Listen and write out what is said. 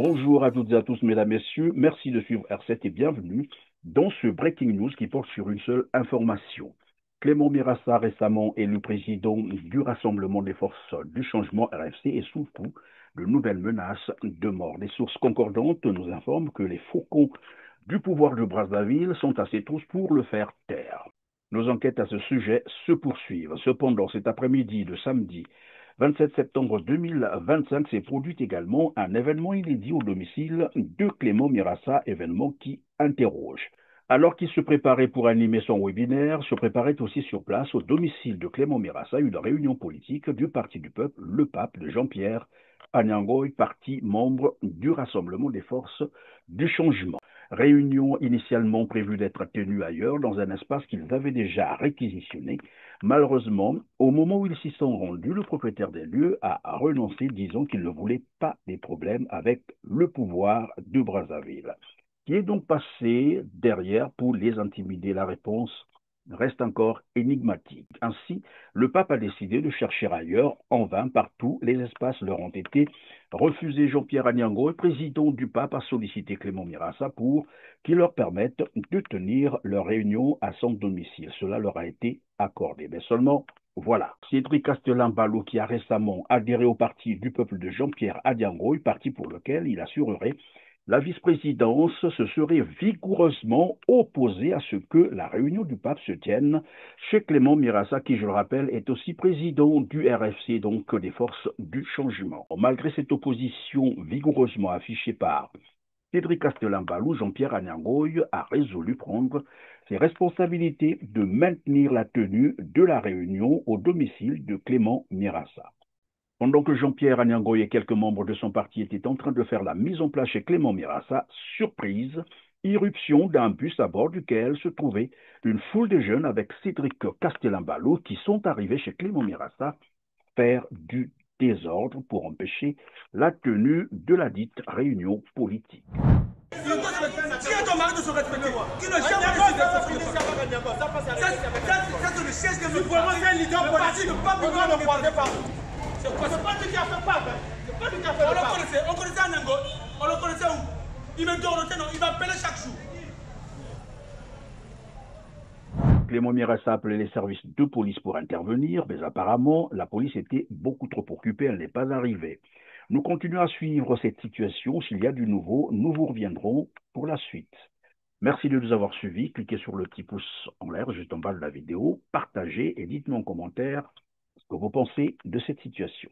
Bonjour à toutes et à tous, mesdames, messieurs. Merci de suivre R7 et bienvenue dans ce Breaking News qui porte sur une seule information. Clément Mirassa, récemment élu président du Rassemblement des forces du changement RFC, est sous le coup de nouvelles menaces de mort. Des sources concordantes nous informent que les faucons du pouvoir de Brazzaville sont assez tous pour le faire taire. Nos enquêtes à ce sujet se poursuivent. Cependant, cet après-midi de samedi 27 septembre 2025 s'est produit également un événement inédit au domicile de Clément Mirassa, événement qui interroge. Alors qu'il se préparait pour animer son webinaire, se préparait aussi sur place au domicile de Clément Mirassa une réunion politique du Parti du Peuple, le pape de Jean-Pierre Anyangoy, parti membre du Rassemblement des forces du changement. Réunion initialement prévue d'être tenue ailleurs, dans un espace qu'ils avaient déjà réquisitionné. Malheureusement, au moment où ils s'y sont rendus, le propriétaire des lieux a renoncé, disant qu'il ne voulait pas des problèmes avec le pouvoir de Brazzaville. Qui est donc passé derrière pour les intimider? La réponse reste encore énigmatique. Ainsi, le pape a décidé de chercher ailleurs, en vain, partout. Les espaces leur ont été refusés. Jean-Pierre Anyango, président du pape, a sollicité Clément Mirassa pour qu'il leur permette de tenir leur réunion à son domicile. Cela leur a été accordé. Mais seulement, voilà. Cédric Castellan-Balou, qui a récemment adhéré au parti du peuple de Jean-Pierre Anyango, parti pour lequel il assurerait la vice-présidence se serait vigoureusement opposée à ce que la réunion du pape se tienne chez Clément Mirassa, qui, je le rappelle, est aussi président du RFC, donc des forces du changement. Malgré cette opposition vigoureusement affichée par Cédric Castellan-Balou, Jean-Pierre Anyangoy a résolu prendre ses responsabilités de maintenir la tenue de la réunion au domicile de Clément Mirassa. Pendant que Jean-Pierre Anyangoy et quelques membres de son parti étaient en train de faire la mise en place chez Clément Mirassa, surprise, irruption d'un bus à bord duquel se trouvait une foule de jeunes avec Cédric Castellan-Balou qui sont arrivés chez Clément Mirassa faire du désordre pour empêcher la tenue de la dite réunion politique. Qui est ton mari de se respecter? Qui ne jamais décidé de se respecter? C'est le siège de notre parti. Le parti ne peut pas pouvoir le croiser pas. C'est pas lui qui a fait part. C'est pas lui qui a fait part. On connaissait Anyango. On le connaissait où? Il me dorotait, non. Il m'appelait chaque jour. Clément Mirassa a appelé les services de police pour intervenir, mais apparemment, la police était beaucoup trop occupée, elle n'est pas arrivée. Nous continuons à suivre cette situation. S'il y a du nouveau, nous vous reviendrons pour la suite. Merci de nous avoir suivis. Cliquez sur le petit pouce en l'air juste en bas de la vidéo, partagez et dites-nous en commentaire ce que vous pensez de cette situation.